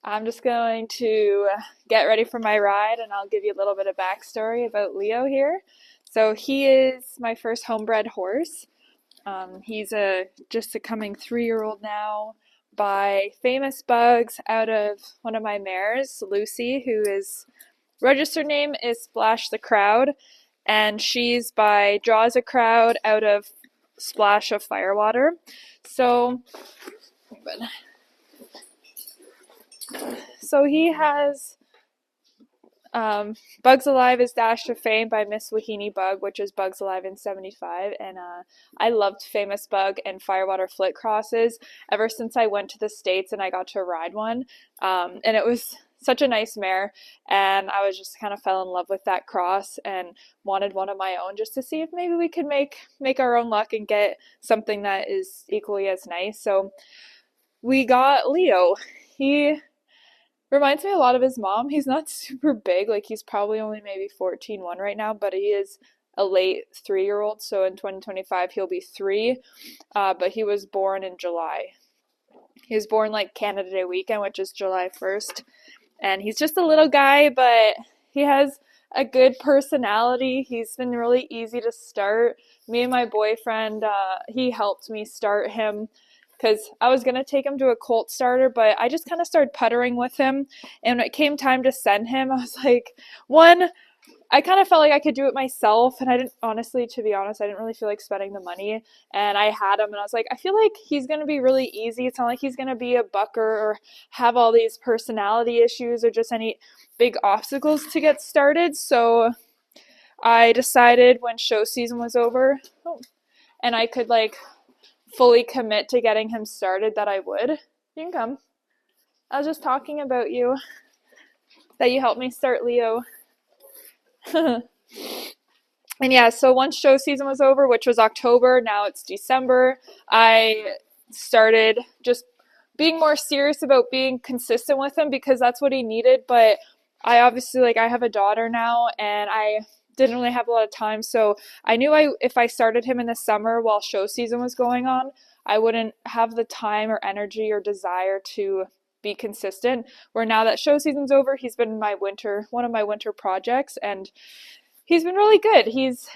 I'm just going to get ready for my ride and I'll give you a little bit of backstory about Leo here. So he is my first homebred horse. He's just a coming 3-year-old now by Famous Bugs out of one of my mares, Lucy, who is registered name is Splash the Crowd, and she's by Draws a Crowd out of Splash of Firewater. So he has Bugs Alive is Dash to Fame by Miss Wahini Bug, which is Bugs Alive in 75. And I loved Famous Bug and Firewater Flit crosses ever since I went to the States and I got to ride one. And it was such a nice mare. And I was just kind of fell in love with that cross and wanted one of my own just to see if maybe we could make our own luck and get something that is equally as nice. So we got Leo. He reminds me a lot of his mom. He's not super big, like he's probably only maybe 14-1 right now, but he is a late 3-year-old, so in 2025 he'll be 3, but he was born in July. He was born like Canada Day weekend, which is July 1st, and he's just a little guy, but he has a good personality. He's been really easy to start. Me and my boyfriend, he helped me start him because I was going to take him to a colt starter, but I just kind of started puttering with him. And when it came time to send him, I was like, I kind of felt like I could do it myself. And I didn't, honestly, to be honest, I didn't really feel like spending the money. And I had him and I was like, I feel like he's going to be really easy. It's not like he's going to be a bucker or have all these personality issues or just any big obstacles to get started. So I decided when show season was over and I could fully commit to getting him started that I would. You can come. I was just talking about you, that you helped me start Leo. And yeah, so once show season was over, which was October, now it's December, I started just being more serious about being consistent with him because that's what he needed. But I obviously, I have a daughter now and I didn't really have a lot of time, so I knew if I started him in the summer while show season was going on, I wouldn't have the time or energy or desire to be consistent. Where now that show season's over, he's been one of my winter projects, and he's been really good. He's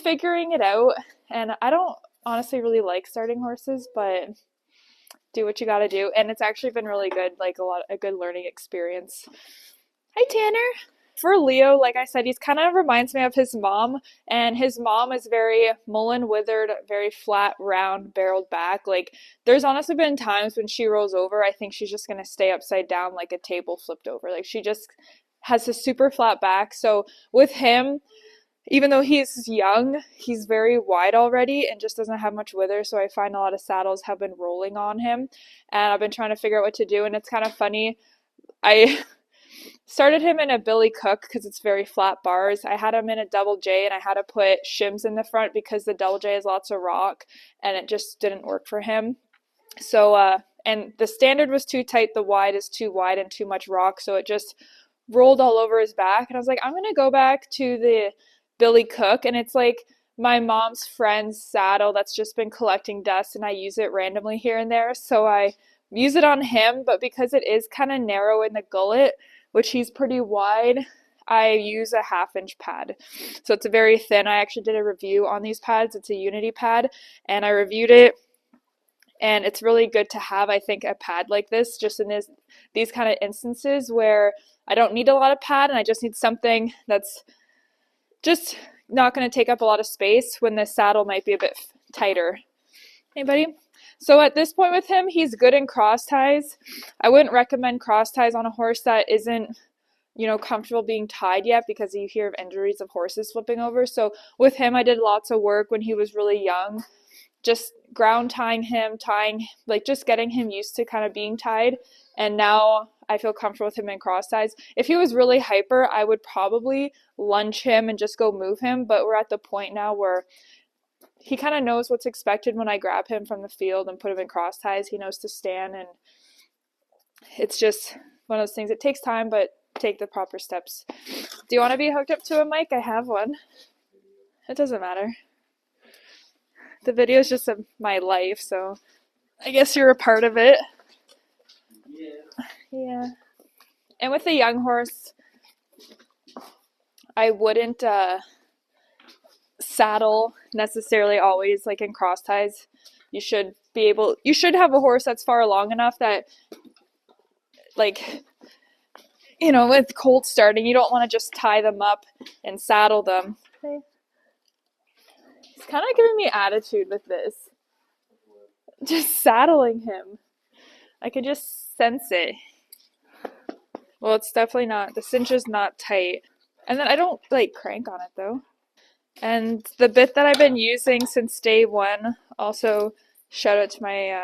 figuring it out, and I don't honestly really like starting horses, but do what you gotta do, and it's actually been really good, a good learning experience. Hi, Tanner. For Leo, like I said, he's kind of reminds me of his mom, and his mom is very mullen withered, very flat, round, barreled back. There's honestly been times when she rolls over, I think she's just gonna stay upside down like a table flipped over. She just has a super flat back. So with him, even though he's young, he's very wide already and just doesn't have much wither. So I find a lot of saddles have been rolling on him, and I've been trying to figure out what to do. And it's kind of funny. I started him in a Billy Cook because it's very flat bars. I had him in a double J and I had to put shims in the front because the double J has lots of rock and it just didn't work for him. So, and the standard was too tight, the wide is too wide and too much rock, so it just rolled all over his back. And I was like, I'm going to go back to the Billy Cook, and it's my mom's friend's saddle that's just been collecting dust and I use it randomly here and there. So I use it on him, but because it is kind of narrow in the gullet, which he's pretty wide, I use a 1/2-inch pad. So it's very thin. I actually did a review on these pads. It's a Unity pad, and I reviewed it, and it's really good to have, I think, a pad like this just in these kind of instances where I don't need a lot of pad and I just need something that's just not going to take up a lot of space when the saddle might be a bit tighter. Anybody? So at this point with him, he's good in cross ties. I wouldn't recommend cross ties on a horse that isn't, comfortable being tied yet because you hear of injuries of horses flipping over. So with him, I did lots of work when he was really young, just ground tying him, just getting him used to kind of being tied. And now I feel comfortable with him in cross ties. If he was really hyper, I would probably lunge him and just go move him. But we're at the point now where he kind of knows what's expected when I grab him from the field and put him in cross ties. He knows to stand, and it's just one of those things. It takes time, but take the proper steps. Do you want to be hooked up to a mic? I have one. It doesn't matter. The video is just my life, so I guess you're a part of it. Yeah. And with a young horse, I wouldn't saddle necessarily always like in cross ties. You should have a horse that's far along enough that, like, with colt starting, you don't want to just tie them up and saddle them. He's kind of giving me attitude with this. Just saddling him. I could just sense it. Well, it's definitely not. The cinch is not tight. And then I don't like crank on it though. And the bit that I've been using since day one, also shout out to my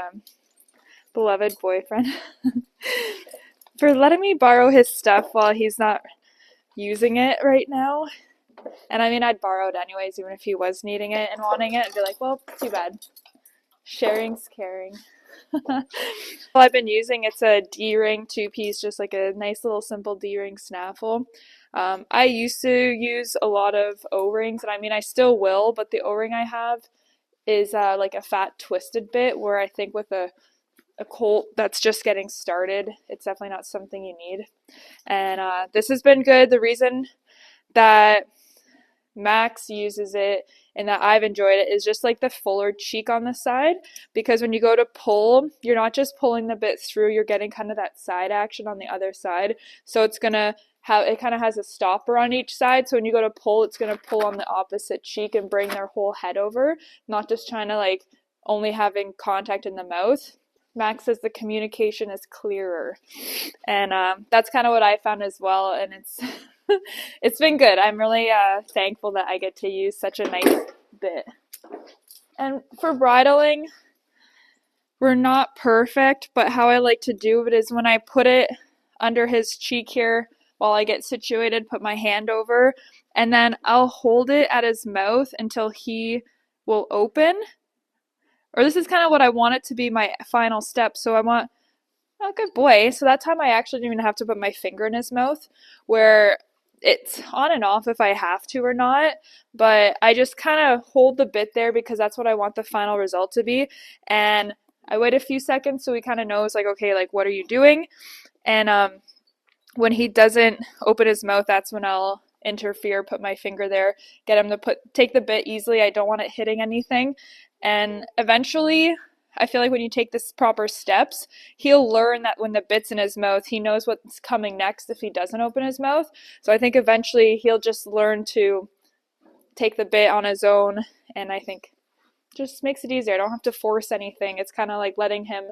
beloved boyfriend for letting me borrow his stuff while he's not using it right now. And I mean, I'd borrow it anyways, even if he was needing it and wanting it. I'd be like, well, too bad. Sharing's caring. Well, I've been using, it's a D-ring two-piece, just like a nice little simple D-ring snaffle. I used to use a lot of O-rings, and I mean, I still will, but the O-ring I have is like a fat twisted bit, where I think with a colt that's just getting started, it's definitely not something you need. And this has been good. The reason that Max uses it and that I've enjoyed it is just like the fuller cheek on the side, because when you go to pull, you're not just pulling the bit through, you're getting kind of that side action on the other side. So it kind of has a stopper on each side. So when you go to pull, it's going to pull on the opposite cheek and bring their whole head over, not just trying to like only having contact in the mouth. Max says the communication is clearer, and that's kind of what I found as well, and it's been good. I'm really thankful that I get to use such a nice bit. And for bridling, we're not perfect, but how I like to do it is when I put it under his cheek here while I get situated, put my hand over, and then I'll hold it at his mouth until he will open. Or this is kind of what I want it to be my final step. So I want, oh, good boy. So that time I actually didn't even have to put my finger in his mouth, where it's on and off if I have to or not. But I just kind of hold the bit there because that's what I want the final result to be. And I wait a few seconds so he kind of knows, like, okay, like, what are you doing? And when he doesn't open his mouth, that's when I'll interfere, put my finger there, get him to take the bit easily. I don't want it hitting anything. And eventually, I feel like when you take this proper steps, he'll learn that when the bit's in his mouth, he knows what's coming next if he doesn't open his mouth. So I think eventually he'll just learn to take the bit on his own, and I think just makes it easier. I don't have to force anything. It's kind of like letting him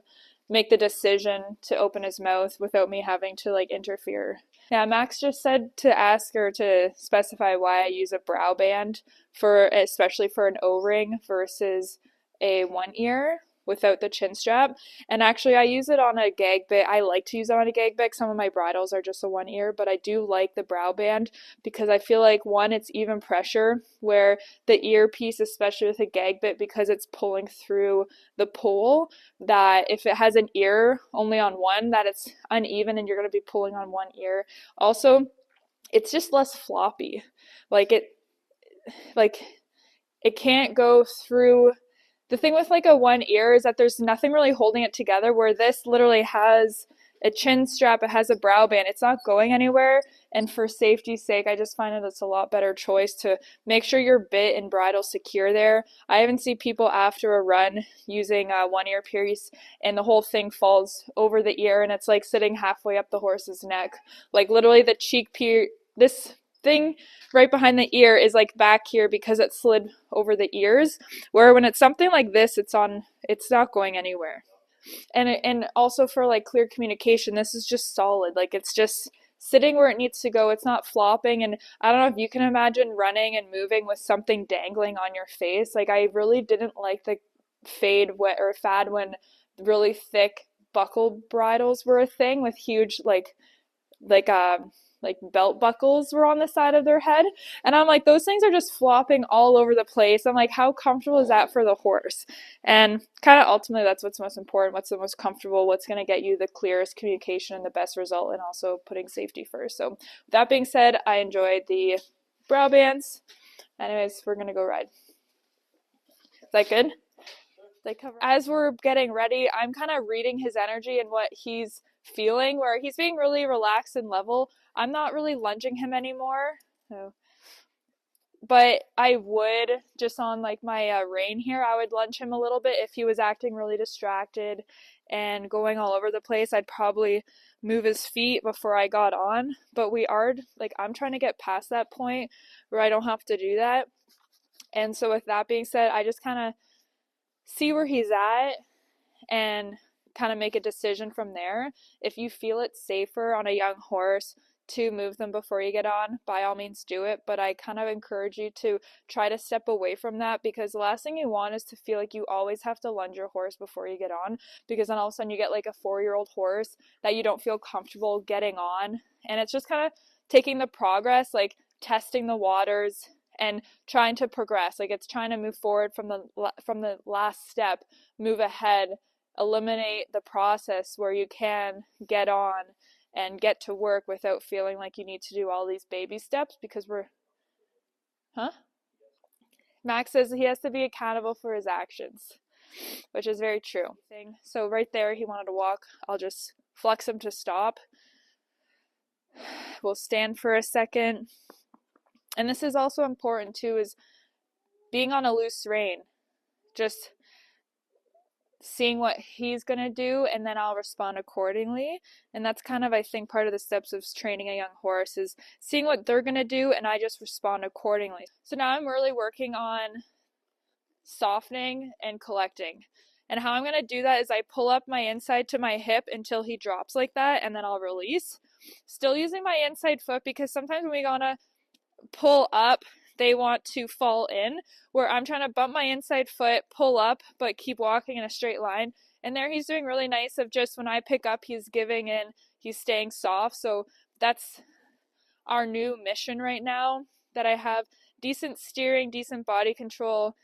make the decision to open his mouth without me having to like interfere. Yeah, Max just said to ask her to specify why I use a brow band especially for an O-ring versus a one ear without the chin strap. And actually I use it on a gag bit. I like to use it on a gag bit. Some of my bridles are just a one ear, but I do like the brow band because I feel like, one, it's even pressure, where the earpiece, especially with a gag bit, because it's pulling through the pole, that if it has an ear only on one, that it's uneven and you're going to be pulling on one ear. Also, it's just less floppy. Like it can't go through. The thing with like a one ear is that there's nothing really holding it together, where this literally has a chin strap, it has a brow band, it's not going anywhere. And for safety's sake, I just find that it's a lot better choice to make sure your bit and bridle secure there. I even see people after a run using a one ear piece and the whole thing falls over the ear and it's like sitting halfway up the horse's neck. Like literally the cheek piece, this thing right behind the ear is like back here because it slid over the ears, where when it's something like this, it's not going anywhere. And also for like clear communication, this is just solid. Like it's just sitting where it needs to go. It's not flopping. And I don't know if you can imagine running and moving with something dangling on your face. Like I really didn't like the fad when really thick buckle bridles were a thing, with huge like belt buckles were on the side of their head. And I'm like, those things are just flopping all over the place. I'm like, how comfortable is that for the horse? And kind of ultimately, that's what's most important. What's the most comfortable? What's going to get you the clearest communication and the best result, and also putting safety first. So with that being said, I enjoyed the brow bands. Anyways, we're going to go ride. Is that good? As we're getting ready, I'm kind of reading his energy and what he's feeling where he's being really relaxed and level. I'm not really lunging him anymore. So, but I would, just on like my rein here, I would lunge him a little bit if he was acting really distracted and going all over the place. I'd probably move his feet before I got on, but we are like, I'm trying to get past that point where I don't have to do that. And so with that being said, I just kind of see where he's at and kind of make a decision from there. If you feel it's safer on a young horse to move them before you get on, by all means do it, but I kind of encourage you to try to step away from that, because the last thing you want is to feel like you always have to lunge your horse before you get on, because then all of a sudden you get like a 4-year-old horse that you don't feel comfortable getting on, and it's just kind of taking the progress, like testing the waters and trying to progress. Like, it's trying to move forward from the last step, move ahead, eliminate the process where you can get on and get to work without feeling like you need to do all these baby steps, because Max says he has to be accountable for his actions, which is very true. So right there, he wanted to walk. I'll just flex him to stop. We'll stand for a second. And this is also important too, is being on a loose rein. Just seeing what he's going to do, and then I'll respond accordingly. And that's kind of, I think, part of the steps of training a young horse, is seeing what they're going to do, and I just respond accordingly. So now I'm really working on softening and collecting. And how I'm going to do that is I pull up my inside to my hip until he drops like that, and then I'll release. Still using my inside foot, because sometimes when we want to pull up, they want to fall in, where I'm trying to bump my inside foot, pull up, but keep walking in a straight line. And there he's doing really nice of just when I pick up, he's giving in, he's staying soft. So that's our new mission right now, that I have decent steering, decent body control.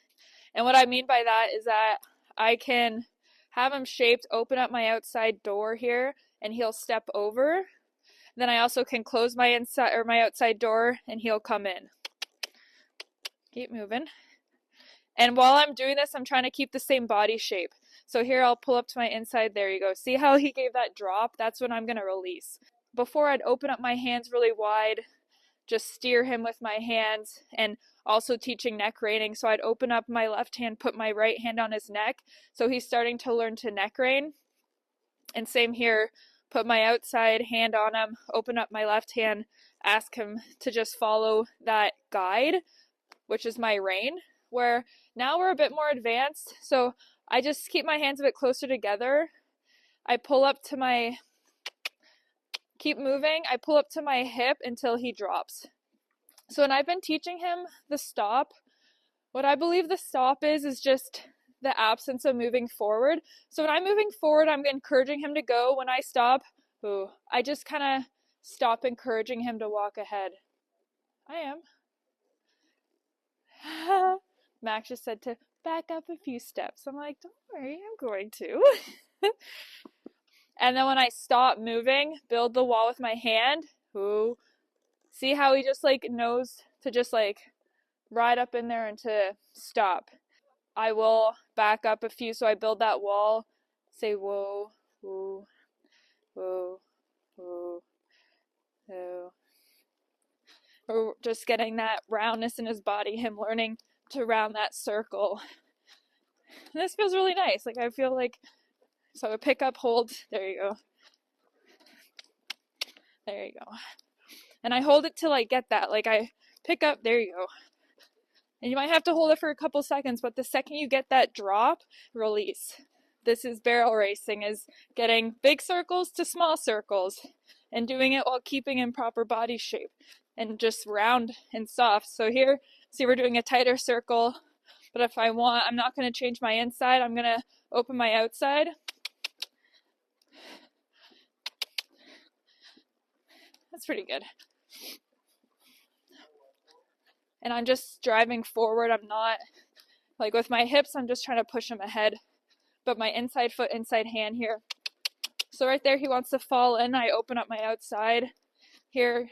And what I mean by that is that I can have him shaped, open up my outside door here, and he'll step over. Then I also can close my inside or my outside door, and he'll come in. Keep moving. And while I'm doing this, I'm trying to keep the same body shape. So here I'll pull up to my inside. There you go. See how he gave that drop? That's when I'm going to release. Before, I'd open up my hands really wide, just steer him with my hands, and also teaching neck reining. So I'd open up my left hand, put my right hand on his neck. So he's starting to learn to neck rein. And same here, put my outside hand on him, open up my left hand, ask him to just follow that guide, which is my rein, where now we're a bit more advanced. So I just keep my hands a bit closer together. I pull up to my, keep moving. I pull up to my hip until he drops. So when I've been teaching him the stop, what I believe the stop is just the absence of moving forward. So when I'm moving forward, I'm encouraging him to go. When I stop, I just kind of stop encouraging him to walk ahead. I am. Max just said to back up a few steps. I'm like, don't worry, I'm going to. And then when I stop moving, build the wall with my hand. See how he just like knows to just like ride up in there and to stop. I will back up a few, so I build that wall, say whoa, whoa, whoa, whoa, whoa. We're just getting that roundness in his body, him learning to round that circle. And this feels really nice. Like, I feel like, so I pick up, hold, there you go. There you go. And I hold it till I get that. Like, I pick up, there you go. And you might have to hold it for a couple seconds, but the second you get that drop, release. This is barrel racing, is getting big circles to small circles and doing it while keeping in proper body shape and just round and soft. So here, see, we're doing a tighter circle, but if I want, I'm not going to change my inside. I'm going to open my outside. That's pretty good. And I'm just driving forward. I'm not, like with my hips, I'm just trying to push him ahead. But my inside foot, inside hand here. So right there, he wants to fall in. I open up my outside. Here,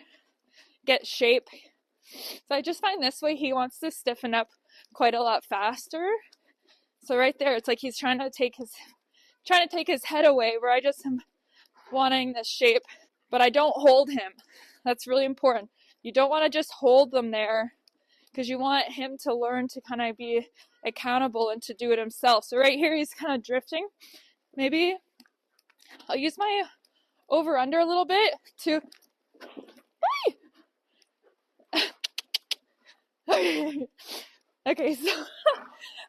get shape. So I just find this way he wants to stiffen up quite a lot faster. So right there, it's like he's trying to take his head away, where I just am wanting this shape, but I don't hold him. That's really important. You don't want to just hold them there because you want him to learn to kind of be accountable and to do it himself. So right here, he's kind of drifting. Maybe I'll use my over under a little bit to, hey! Okay, so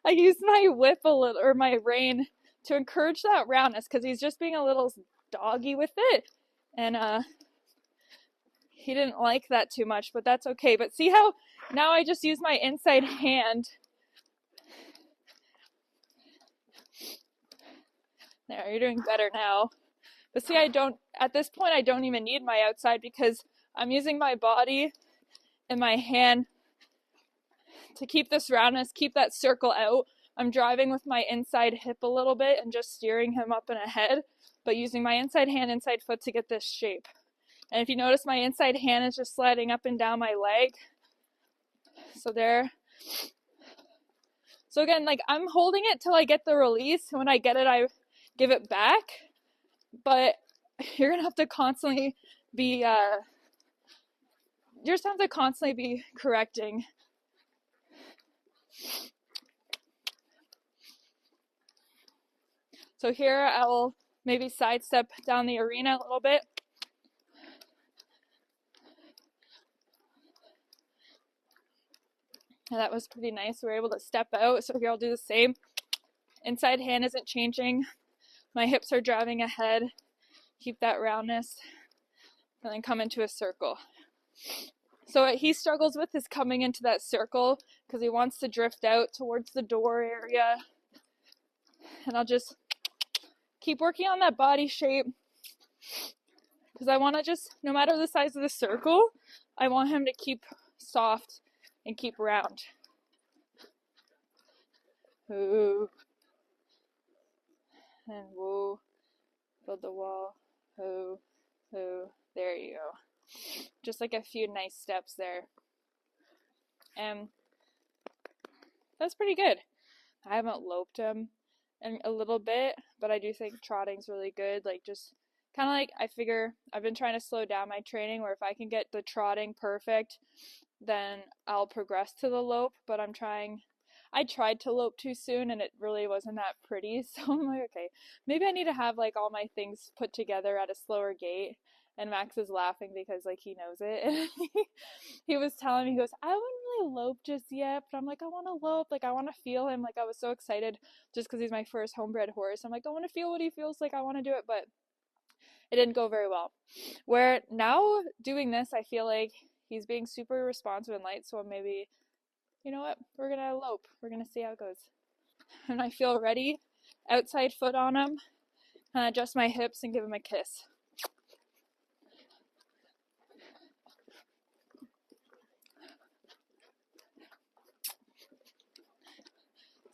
I use my whip a little, or my rein, to encourage that roundness because he's just being a little doggy with it. And he didn't like that too much, but that's okay. But see how now I just use my inside hand. There, you're doing better now. But see, at this point, I don't even need my outside because I'm using my body and my hand to keep this roundness, keep that circle out. I'm driving with my inside hip a little bit and just steering him up and ahead, but using my inside hand, inside foot to get this shape. And if you notice, my inside hand is just sliding up and down my leg. So there. So again, like I'm holding it till I get the release. When I get it, I give it back. But you're going to have to constantly be, you just have to constantly be correcting. So here I'll maybe sidestep down the arena a little bit. And that was pretty nice. We were able to step out. So here I'll do the same. Inside hand isn't changing. My hips are driving ahead. Keep that roundness. And then come into a circle. So what he struggles with is coming into that circle because he wants to drift out towards the door area. And I'll just keep working on that body shape because I want to just, no matter the size of the circle, I want him to keep soft and keep round. Ooh. And woo. Build the wall. Ooh. Ooh. There you go. Just like a few nice steps there. And that's pretty good. I haven't loped him in a little bit, but I do think trotting's really good. Like just kind of like, I figure I've been trying to slow down my training where if I can get the trotting perfect, then I'll progress to the lope, but I tried to lope too soon and it really wasn't that pretty. So I'm like, okay, maybe I need to have like all my things put together at a slower gait. And Max is laughing because like he knows it. And he was telling me, he goes, I wouldn't really lope just yet, but I'm like, I want to lope. Like I want to feel him. Like I was so excited just because he's my first homebred horse. I'm like, I want to feel what he feels like. I want to do it, but it didn't go very well. Where now doing this, I feel like he's being super responsive and light. So maybe, you know what? We're going to lope. We're going to see how it goes. And I feel ready. Outside foot on him. And adjust my hips and give him a kiss.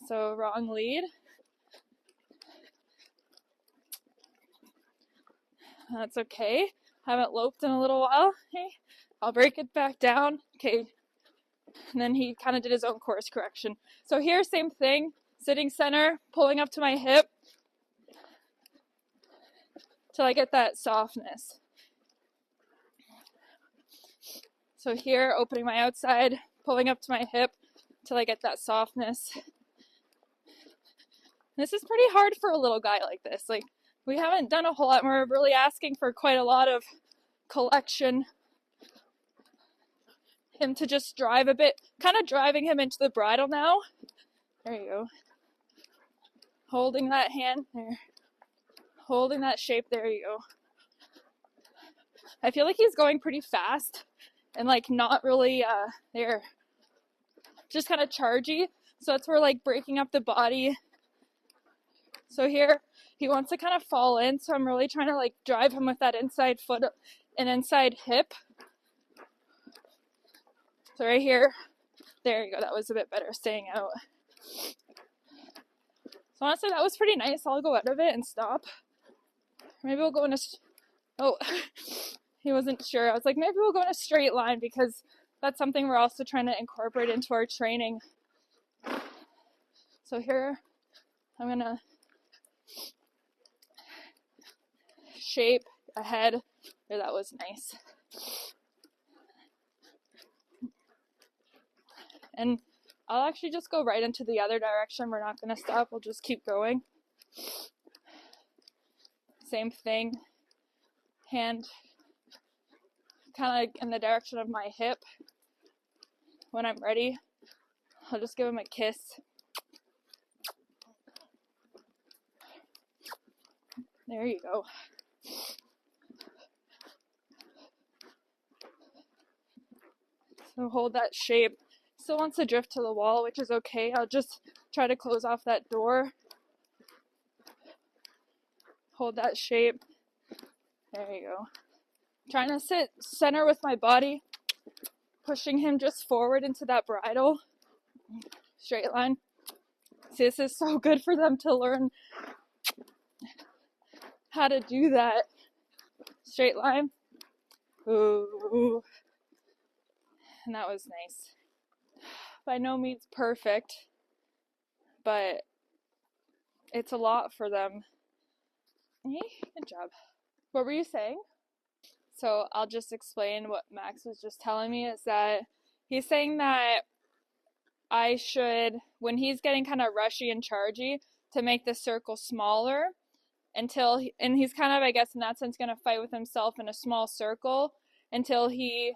So wrong lead. That's okay. Haven't loped in a little while. Okay. I'll break it back down. Okay. And then he kind of did his own course correction. So here, same thing. Sitting center, pulling up to my hip till I get that softness. So here, opening my outside, pulling up to my hip till I get that softness. This is pretty hard for a little guy like this. Like, we haven't done a whole lot. We're really asking for quite a lot of collection. Him to just drive a bit, kind of driving him into the bridle now. There you go. Holding that hand there. Holding that shape, there you go. I feel like he's going pretty fast and like not really there. Just kind of chargy. So that's where like breaking up the body. So here he wants to kind of fall in, so I'm really trying to like drive him with that inside foot and inside hip. So right here, there you go, that was a bit better, staying out. So honestly, that was pretty nice. I'll go out of it and stop. Maybe we'll go in a, oh, he wasn't sure. I was like, maybe we'll go in a straight line because that's something we're also trying to incorporate into our training. So here, I'm gonna shape ahead. There, that was nice. And I'll actually just go right into the other direction. We're not going to stop. We'll just keep going. Same thing. Hand kind of in the direction of my hip. When I'm ready, I'll just give him a kiss. There you go. So hold that shape. Still wants to drift to the wall, which is okay. I'll just try to close off that door. Hold that shape. There you go. Trying to sit center with my body. Pushing him just forward into that bridle. Straight line. See, this is so good for them to learn how to do that. Straight line. Ooh. And that was nice. By no means perfect, but it's a lot for them. Hey, good job. What were you saying? So I'll just explain what Max was just telling me is that he's saying that I should, when he's getting kind of rushy and chargy, to make the circle smaller until, and he's kind of, I guess, in that sense, going to fight with himself in a small circle until he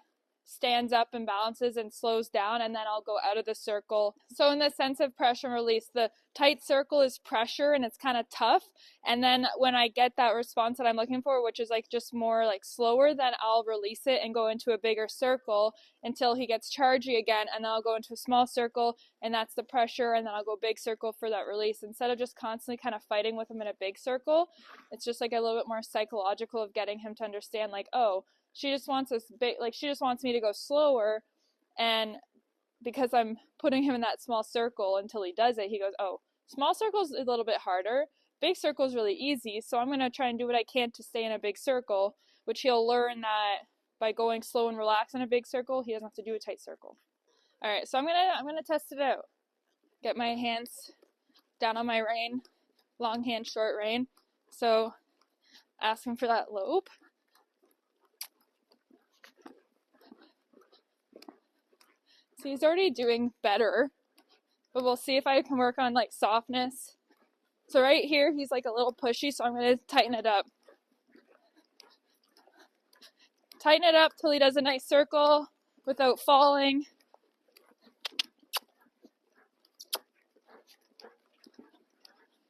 stands up and balances and slows down, and then I'll go out of the circle. So in the sense of pressure and release, the tight circle is pressure and it's kind of tough, and then when I get that response that I'm looking for, which is like just more like slower, then I'll release it and go into a bigger circle until he gets chargy again, and then I'll go into a small circle, and that's the pressure, and then I'll go big circle for that release. Instead of just constantly kind of fighting with him in a big circle, it's just like a little bit more psychological of getting him to understand, like, oh, she just wants us big, like she just wants me to go slower, and because I'm putting him in that small circle until he does it, he goes, oh, small circle's a little bit harder, big circle's really easy, so I'm going to try and do what I can to stay in a big circle, which he'll learn that by going slow and relax in a big circle, he doesn't have to do a tight circle. All right, so I'm gonna test it out. Get my hands down on my rein, long hand, short rein. So ask him for that lope. So he's already doing better, but we'll see if I can work on like softness. So right here, he's like a little pushy, so I'm going to tighten it up. Tighten it up till he does a nice circle without falling.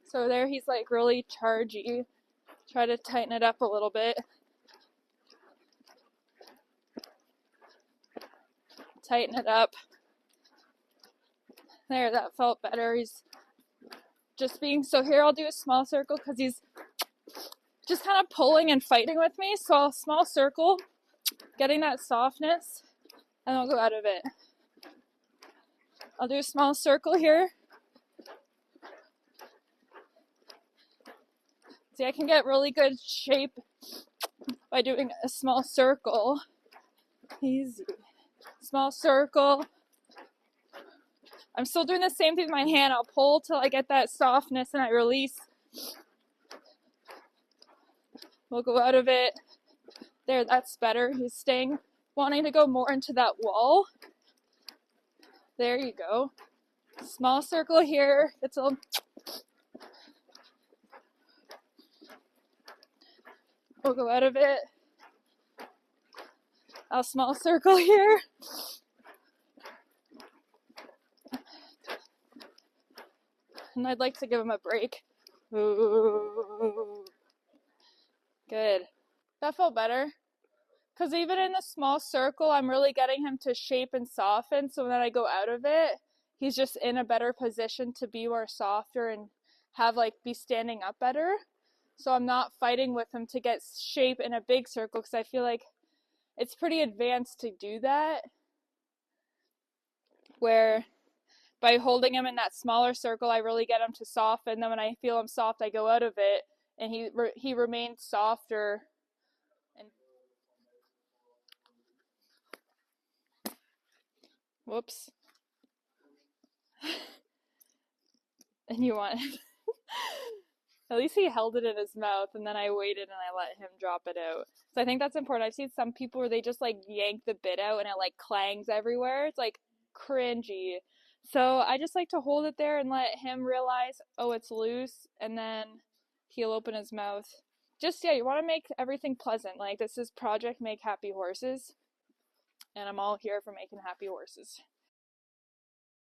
So there he's like really chargy. Try to tighten it up a little bit. Tighten it up. There, that felt better. He's just being, so here I'll do a small circle because he's just kind of pulling and fighting with me. So I'll small circle, getting that softness, and I'll go out of it. I'll do a small circle here. See, I can get really good shape by doing a small circle. Easy. Small circle. I'm still doing the same thing with my hand. I'll pull till I get that softness and I release. We'll go out of it. There, that's better. He's staying, wanting to go more into that wall. There you go. Small circle here. It's a we'll go out of it. A small circle here. And I'd like to give him a break. Ooh. Good. That felt better. Because even in the small circle, I'm really getting him to shape and soften. So when I go out of it, he's just in a better position to be more softer and have like be standing up better. So I'm not fighting with him to get shape in a big circle because I feel like it's pretty advanced to do that. Where by holding him in that smaller circle, I really get him to soften. Then when I feel him soft, I go out of it, and he remains softer. And whoops. And you want it. At least he held it in his mouth, and then I waited and I let him drop it out. So I think that's important. I've seen some people where they just like yank the bit out and it like clangs everywhere. It's like cringy. So I just like to hold it there and let him realize, oh, it's loose, and then he'll open his mouth. Just, yeah, you want to make everything pleasant. Like, this is Project Make Happy Horses, and I'm all here for making happy horses.